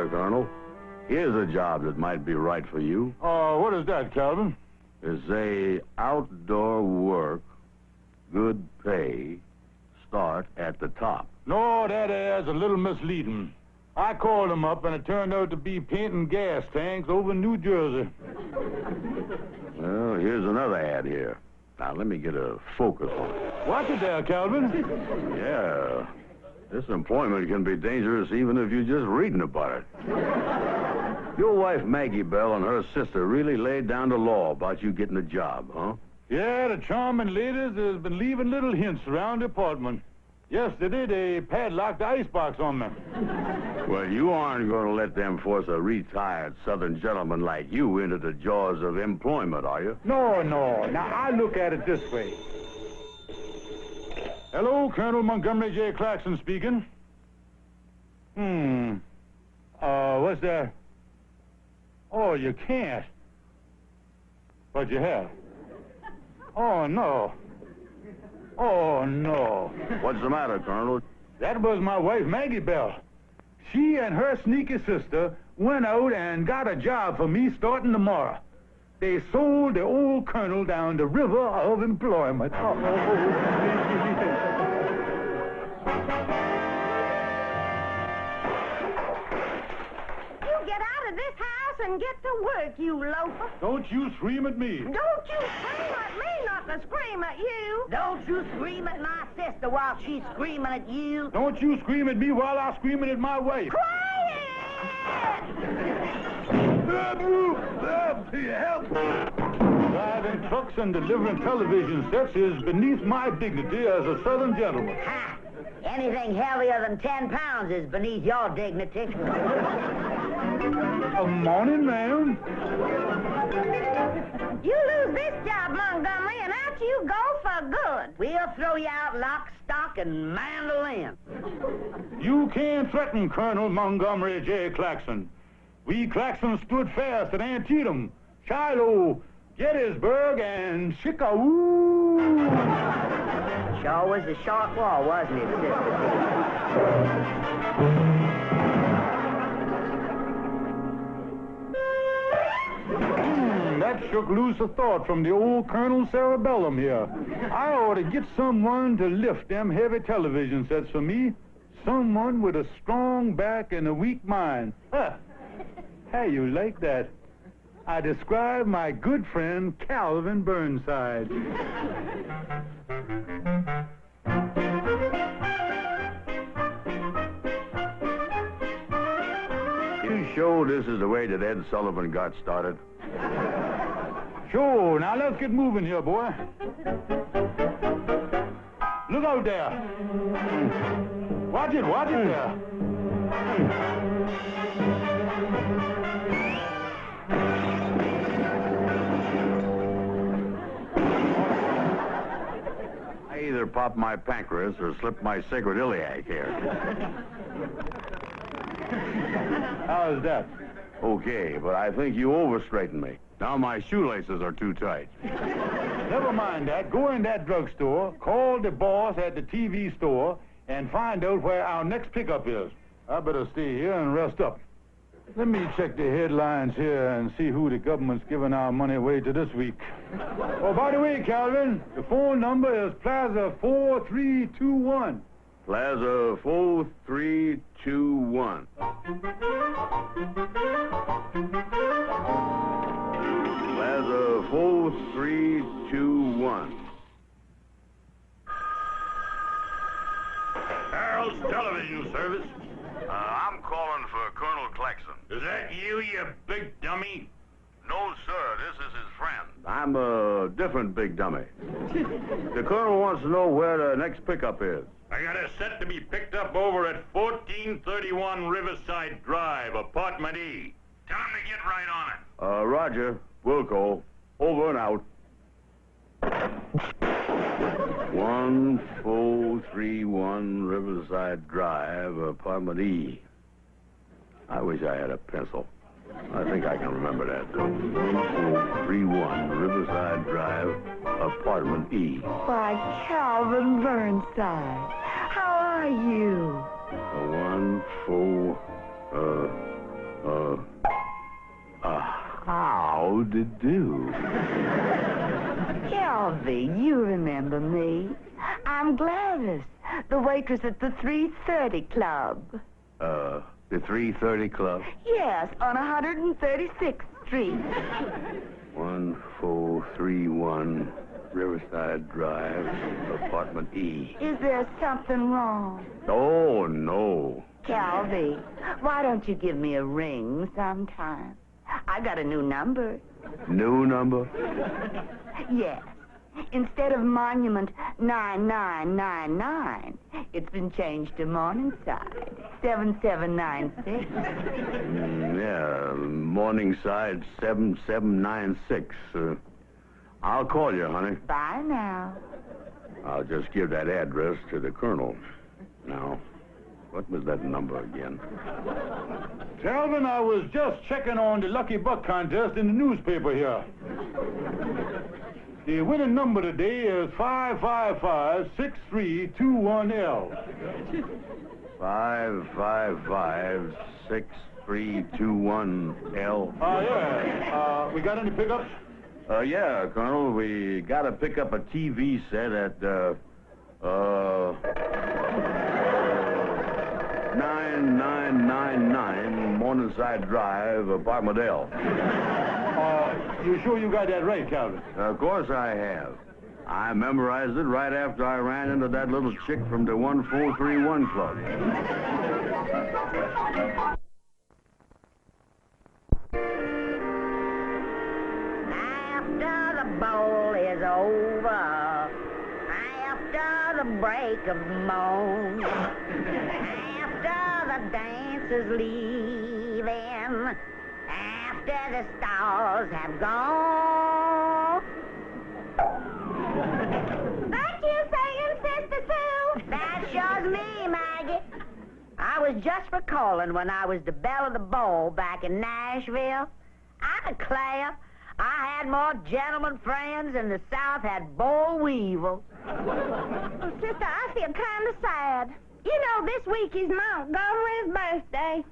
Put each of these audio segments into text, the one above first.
there, Colonel. Here's a job that might be right for you. What is that, Calvin? It's a outdoor work, good pay, start at the top. No, that air's a little misleading. I called him up, and it turned out to be painting gas tanks over in New Jersey. Well, here's another ad here. Now, let me get a focus on it. Watch it there, Calvin. Yeah, this employment can be dangerous even if you're just reading about it. Your wife, Maggie Bell, and her sister really laid down the law about you getting a job, huh? Yeah, the charming ladies has been leaving little hints around the apartment. Yesterday, they padlocked the icebox on me. Well, you aren't going to let them force a retired Southern gentleman like you into the jaws of employment, are you? No. Now, I look at it this way. Hello, Colonel Montgomery J. Claxton speaking. What's that? Oh, you can't. But you have. Oh, no. Oh, no. What's the matter, Colonel? That was my wife, Maggie Bell. She and her sneaky sister went out and got a job for me starting tomorrow. They sold the old colonel down the river of employment. You get out of this house and get to work, you loafer. Don't you scream at me. Don't you scream at me not to scream at you. Don't you scream at my sister while she's screaming at you. Don't you scream at me while I'm screaming at my wife. Quiet! Help! Driving trucks and delivering television sets is beneath my dignity as a Southern gentleman. Ha! Anything heavier than 10 pounds is beneath your dignity. Morning, ma'am. You lose this job, Montgomery, and out you go for good. We'll throw you out lock, stock, and mandolin. You can't threaten Colonel Montgomery J. Claxton. We Claxton stood fast at Antietam, Shiloh, Gettysburg, and Chicago. Sure was a short war, wasn't it, Sister? That shook loose a thought from the old Colonel Cerebellum here. I ought to get someone to lift them heavy television sets for me. Someone with a strong back and a weak mind. Huh. How you like that? I describe my good friend Calvin Burnside. You sure this is the way that Ed Sullivan got started? Sure. Now let's get moving here, boy. Look out there. Watch it there. I either popped my pancreas or slipped my sacroiliac here. How's that? Okay, but I think you over-straightened me. Now my shoelaces are too tight. Never mind that. Go in that drugstore, call the boss at the TV store, and find out where our next pickup is. I better stay here and rest up. Let me check the headlines here and see who the government's giving our money away to this week. Oh, by the way, Calvin, the phone number is Plaza 4321. Plaza 4321. Plaza 4321. Harold's Television Service. I'm calling for Colonel Claxton. Is that you, you big dummy? No, sir. This is his friend. I'm a different big dummy. The colonel wants to know where the next pickup is. I got a set to be picked up over at 1431 Riverside Drive, Apartment E. Tell him to get right on it. Roger. Wilco. Over and out. 1431 Riverside Drive, Apartment E. I wish I had a pencil. I think I can remember that. 1431 Riverside Drive, Apartment E. Why, Calvin Burnside, how are you? How did do? Calvin, you remember me. I'm Gladys, the waitress at the 330 Club. The 330 Club? Yes, on 136th Street. 1431 Riverside Drive, apartment E. Is there something wrong? Oh, no. Calvin, why don't you give me a ring sometime? I got a new number. New number? Yes. Instead of Monument 9999, it's been changed to Morningside 7796. Yeah, Morningside 7796. I'll call you, honey. Bye now. I'll just give that address to the colonel. Now, what was that number again? Calvin, I was just checking on the Lucky Buck contest in the newspaper here. The winning number today is 555-6321L. 555-6321L. Yeah. We got any pickups? Yeah, Colonel, we got to pick up a TV set at, 9999 Morningside Drive, apartment L. You sure you got that right, Calvin? Of course I have. I memorized it right after I ran into that little chick from the 1431 Club. After the bowl is over, after the break of morn, after the dancers leaving, after the stars have gone. That you saying, Sister Sue? That shows me, Maggie. I was just recalling when I was the belle of the ball back in Nashville. I declare, I had more gentlemen friends than the South had boll weevil. Oh, Sister, I feel kind of sad. You know, this week is Montgomery's birthday.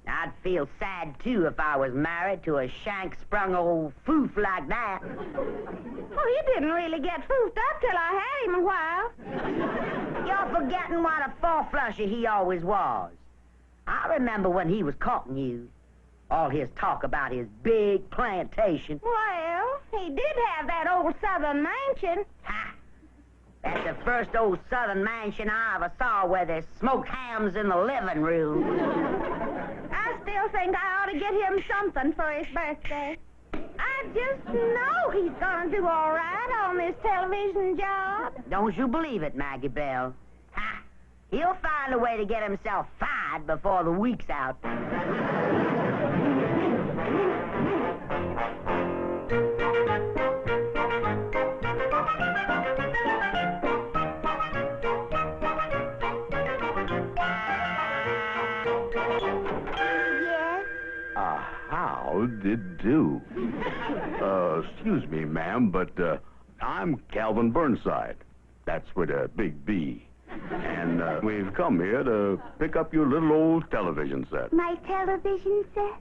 I'd feel sad, too, if I was married to a shank-sprung old foof like that. Oh, you didn't really get foofed up till I had him a while. You're forgetting what a four-flusher he always was. I remember when he was courting you. All his talk about his big plantation. Well, he did have that old southern mansion. Ha! That's the first old southern mansion I ever saw where there's smoked hams in the living room. I still think I ought to get him something for his birthday. I just know he's gonna do all right on this television job. Don't you believe it, Maggie Bell? Ha! He'll find a way to get himself fired before the week's out. How did do? Excuse me, ma'am, but I'm Calvin Burnside. That's with a big B. And we've come here to pick up your little old television set. My television set?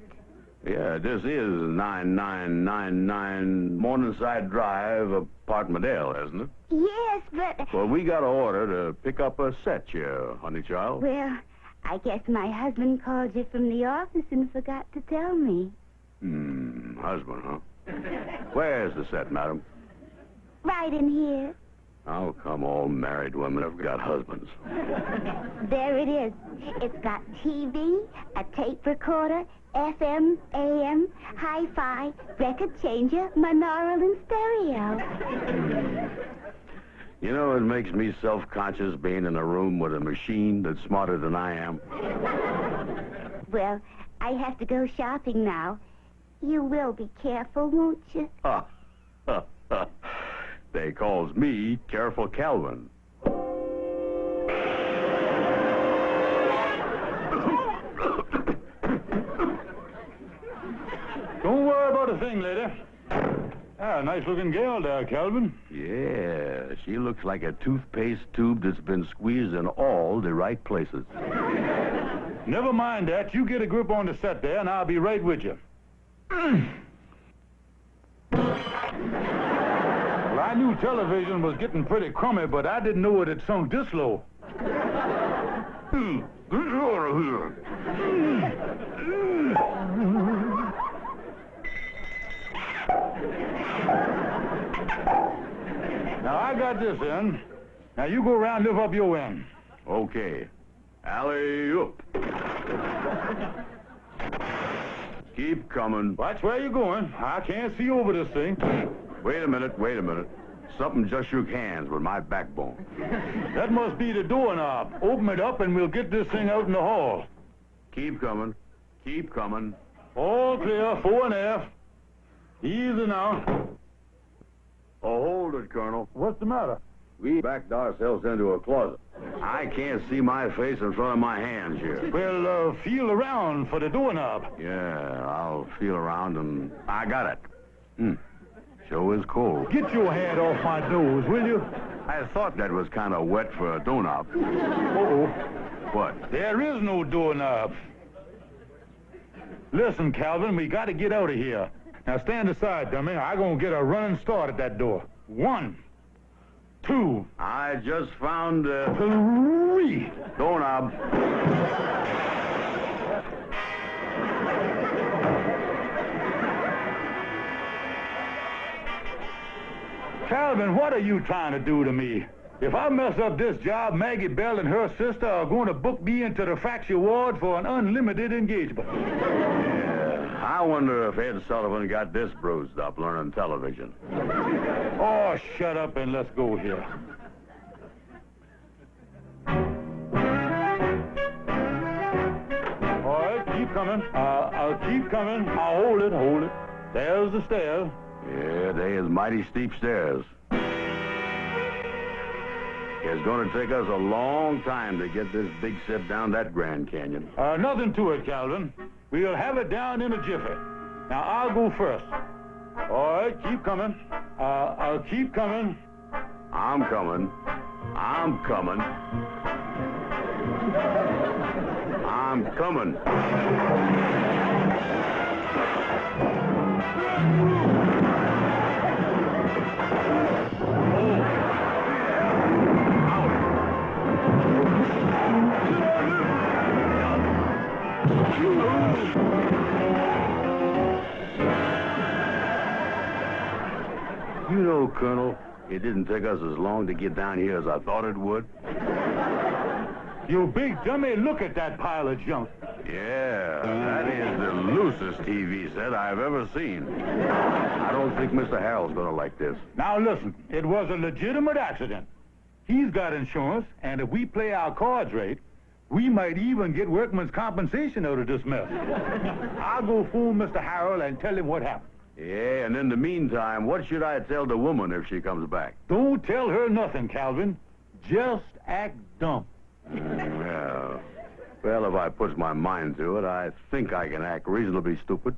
Yeah, this is 9999 Morningside Drive, apartment L, isn't it? Yes, but... Well, we got an order to pick up a set here, honey child. Well, I guess my husband called you from the office and forgot to tell me. Husband, huh? Where's the set, madam? Right in here. How come all married women have got husbands? There it is. It's got TV, a tape recorder, FM, AM, hi-fi, record changer, monaural, and stereo. You know, it makes me self-conscious being in a room with a machine that's smarter than I am. Well, I have to go shopping now. You will be careful, won't you? Ha! Ha! Ha! They calls me Careful Calvin. Don't worry about a thing, lady. Ah, nice-looking gal there, Calvin. Yeah, she looks like a toothpaste tube that's been squeezed in all the right places. Never mind that. You get a grip on the set there, and I'll be right with you. Well, I knew television was getting pretty crummy, but I didn't know it had sunk this low. Get out of here. Now, I got this end. Now, you go around and lift up your end. Okay. Alley-oop. Keep coming. Watch where you're going. I can't see over this thing. Wait a minute. Something just shook hands with my backbone. That must be the doorknob. Open it up and we'll get this thing out in the hall. Keep coming. All clear, fore and aft. Easy now. Oh, hold it, Colonel. What's the matter? We backed ourselves into a closet. I can't see my face in front of my hands here. Well, feel around for the doorknob. Yeah, I'll feel around and I got it. Sure is cold. Get your hand off my nose, will you? I thought that was kind of wet for a doorknob. Uh-oh. What? There is no doorknob. Listen, Calvin, we got to get out of here. Now, stand aside, dummy. I'm going to get a running start at that door. 1, 2. I just found 3. doorknob. Calvin, what are you trying to do to me? If I mess up this job, Maggie Bell and her sister are going to book me into the Factory Ward for an unlimited engagement. Yeah, I wonder if Ed Sullivan got this bruised up learning television. Oh, shut up and let's go here. All right, keep coming. I'll keep coming. I'll hold it. There's the stairs. Yeah, they is mighty steep stairs. It's going to take us a long time to get this big set down that Grand Canyon. Nothing to it, Calvin. We'll have it down in a jiffy. Now, I'll go first. All right, keep coming. I'll keep coming. I'm coming. I'm coming. You know, Colonel, it didn't take us as long to get down here as I thought it would. You big dummy, look at that pile of junk. Yeah, that is the loosest TV set I've ever seen. I don't think Mr. Harold's gonna like this. Now listen, it was a legitimate accident. He's got insurance, and if we play our cards right, we might even get workman's compensation out of this mess. I'll go fool Mr. Harold and tell him what happened. Yeah, and in the meantime, what should I tell the woman if she comes back? Don't tell her nothing, Calvin. Just act dumb. Yeah. Well, if I puts my mind to it, I think I can act reasonably stupid.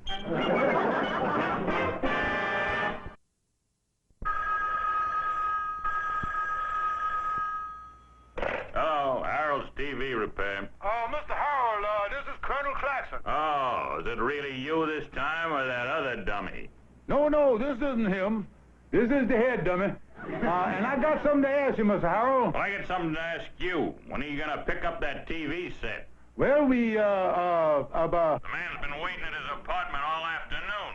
Hello, Harold's TV repair. Oh, Mr. Harold, this is Colonel Claxon. Oh, is it really you this time or that other dummy? No, this isn't him. This is the head dummy. And I got something to ask you, Mr. Harold. Well, I got something to ask you. When are you going to pick up that TV set? Well, The man's been waiting at his apartment all afternoon.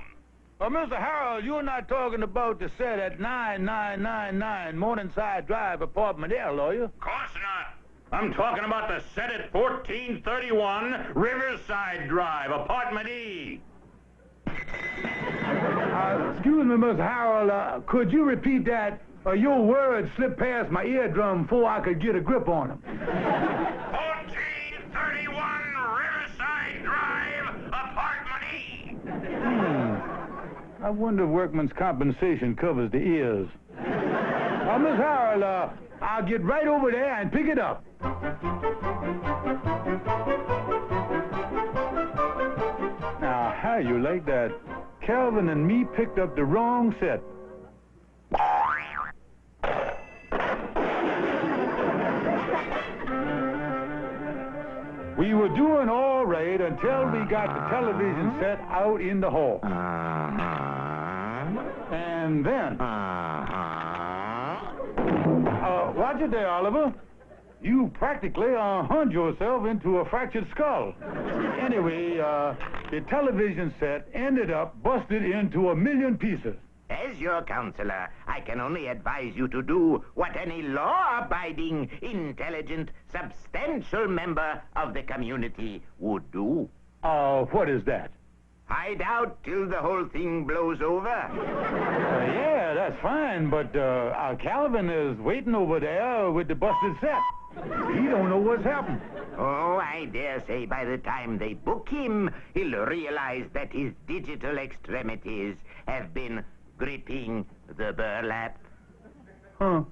Mr. Harold, you're not talking about the set at 9999 Morningside Drive, apartment L, are you? Of course not. I'm talking about the set at 1431 Riverside Drive, apartment E. Excuse me, Mr. Harold, could you repeat that? Your words slipped past my eardrum before I could get a grip on them. 1431 Riverside Drive, apartment E. I wonder if workman's compensation covers the ears. Miss Harold, I'll get right over there and pick it up. Now, how you like that? Calvin and me picked up the wrong set. We were doing all right until we got the television set out in the hall. And then... watch it there, Oliver. You practically hung yourself into a fractured skull. Anyway, the television set ended up busted into 1,000,000 pieces. As your counselor, I can only advise you to do what any law-abiding, intelligent, substantial member of the community would do. What is that? Hide out till the whole thing blows over. Yeah, that's fine, but Calvin is waiting over there with the busted set. He don't know what's happened. Oh, I dare say by the time they book him, he'll realize that his digital extremities have been gripping the burlap. Huh?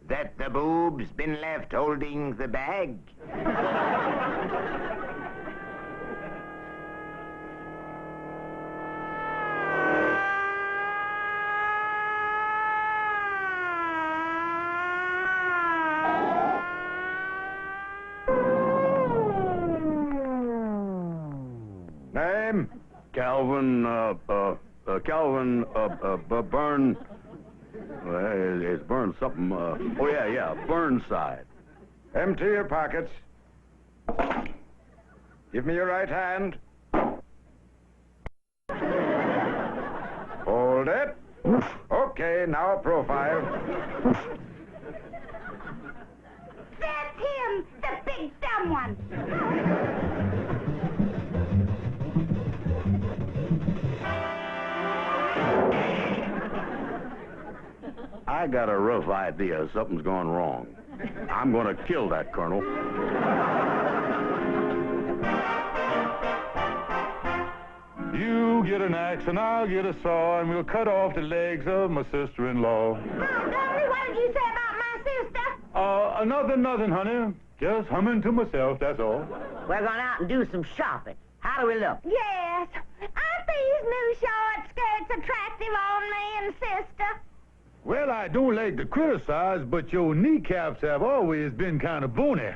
That the boob's been left holding the bag. Name? Calvin, Burn... it's Burn something, Burnside. Empty your pockets. Give me your right hand. Hold it. Okay, now a profile. That's him, the big dumb one. I got a rough idea something's gone wrong. I'm going to kill that colonel. You get an axe and I'll get a saw and we'll cut off the legs of my sister-in-law. Montgomery, what did you say about my sister? Nothing, honey. Just humming to myself, that's all. We're going out and do some shopping. How do we look? Yes. Aren't these new short skirts attractive on me and sister? Well, I don't like to criticize, but your kneecaps have always been kind of bony.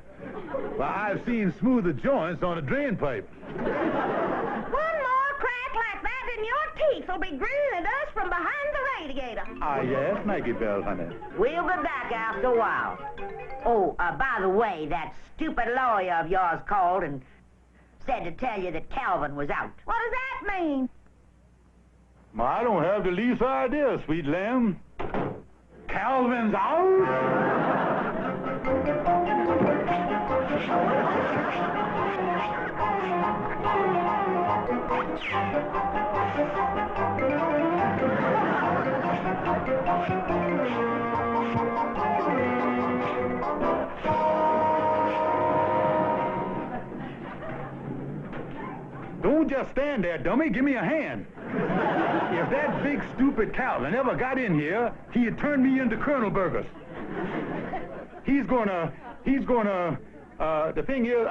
Well, I've seen smoother joints on a drain pipe. One more crack like that and your teeth will be grinning at us from behind the radiator. Ah, yes, Maggie Bell, honey. We'll be back after a while. Oh, by the way, that stupid lawyer of yours called and said to tell you that Calvin was out. What does that mean? I don't have the least idea, sweet lamb. Calvin's out? Don't just stand there, dummy. Give me a hand. If that big, stupid Calvin ever got in here, he'd turn me into Colonel Burgers. The thing is,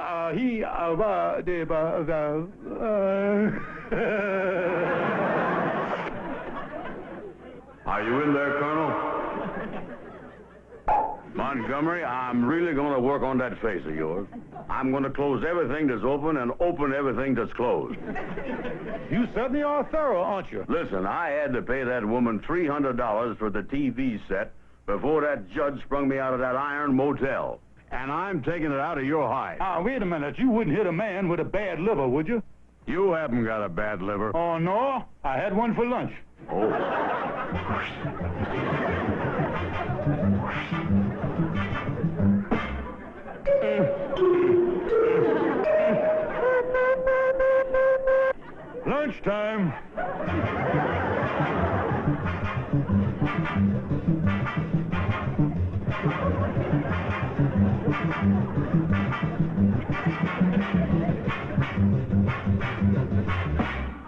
Are you in there, Colonel? Montgomery, I'm really going to work on that face of yours. I'm going to close everything that's open and open everything that's closed. You certainly are thorough, aren't you? Listen, I had to pay that woman $300 for the TV set before that judge sprung me out of that iron motel. And I'm taking it out of your hide. Wait a minute. You wouldn't hit a man with a bad liver, would you? You haven't got a bad liver. Oh, no? I had one for lunch. Oh. Lunchtime.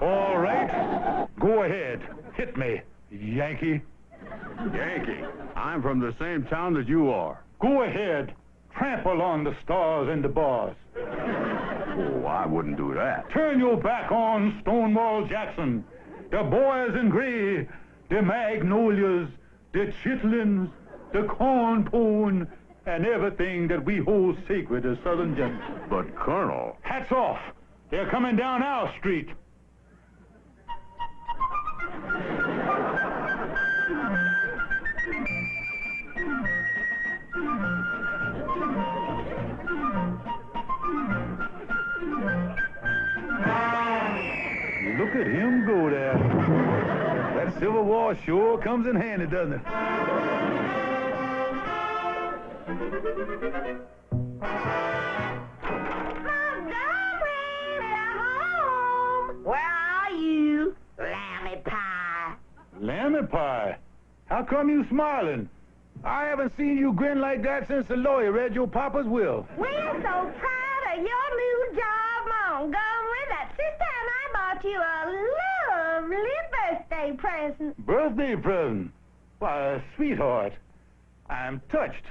All right. Go ahead. Hit me, Yankee. Yankee, I'm from the same town that you are. Go ahead. Trample on the stars and the bars. Oh, I wouldn't do that. Turn your back on Stonewall Jackson, the boys in gray, the magnolias, the chitlins, the corn pone, and everything that we hold sacred as Southern gentlemen. But, Colonel... Hats off. They're coming down our street. Look at him go there. That Civil War sure comes in handy, doesn't it? Where are you, lammy pie? Lammy pie? How come you smiling? I haven't seen you grin like that since the lawyer read your papa's will. We're so proud of your new job, Montgomery, that sister and I bought you a lovely birthday present. Birthday present? Why, sweetheart, I'm touched.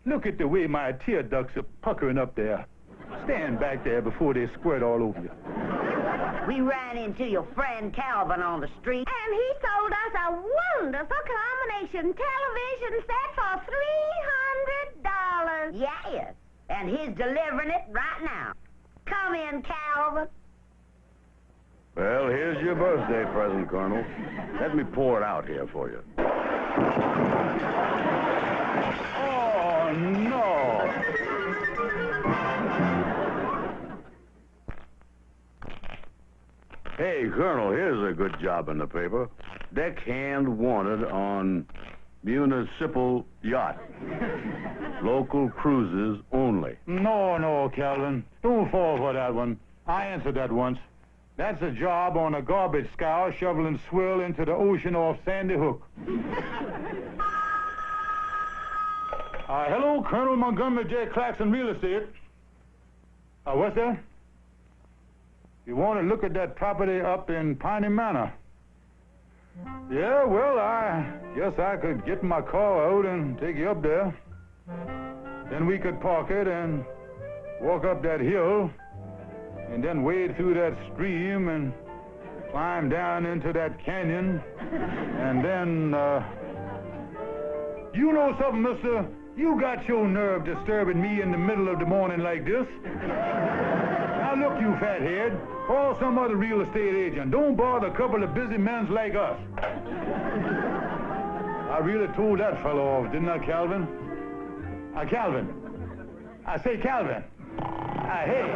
Look at the way my tear ducts are puckering up there. Stand back there before they squirt all over you. We ran into your friend Calvin on the street. And he sold us a wonderful combination television set for $300. Yes, and he's delivering it right now. Come in, Calvin. Well, here's your birthday present, Colonel. Let me pour it out here for you. Oh, no. Hey, Colonel, here's a good job in the paper. Deckhand wanted on municipal yacht. Local cruises only. No, Calvin. Don't fall for that one. I answered that once. That's a job on a garbage scour shoveling swill into the ocean off Sandy Hook. Hello, Colonel Montgomery J. Claxon Real Estate. What's that? You want to look at that property up in Piney Manor? Yeah, well, I guess I could get my car out and take you up there. Then we could park it and walk up that hill and then wade through that stream and climb down into that canyon. And then, you know something, mister? You got your nerve disturbing me in the middle of the morning like this. Now look, you fathead. Call some other real estate agent. Don't bother a couple of busy men like us. I really told that fellow off, didn't I, Calvin? Calvin. I say, Calvin. Hey.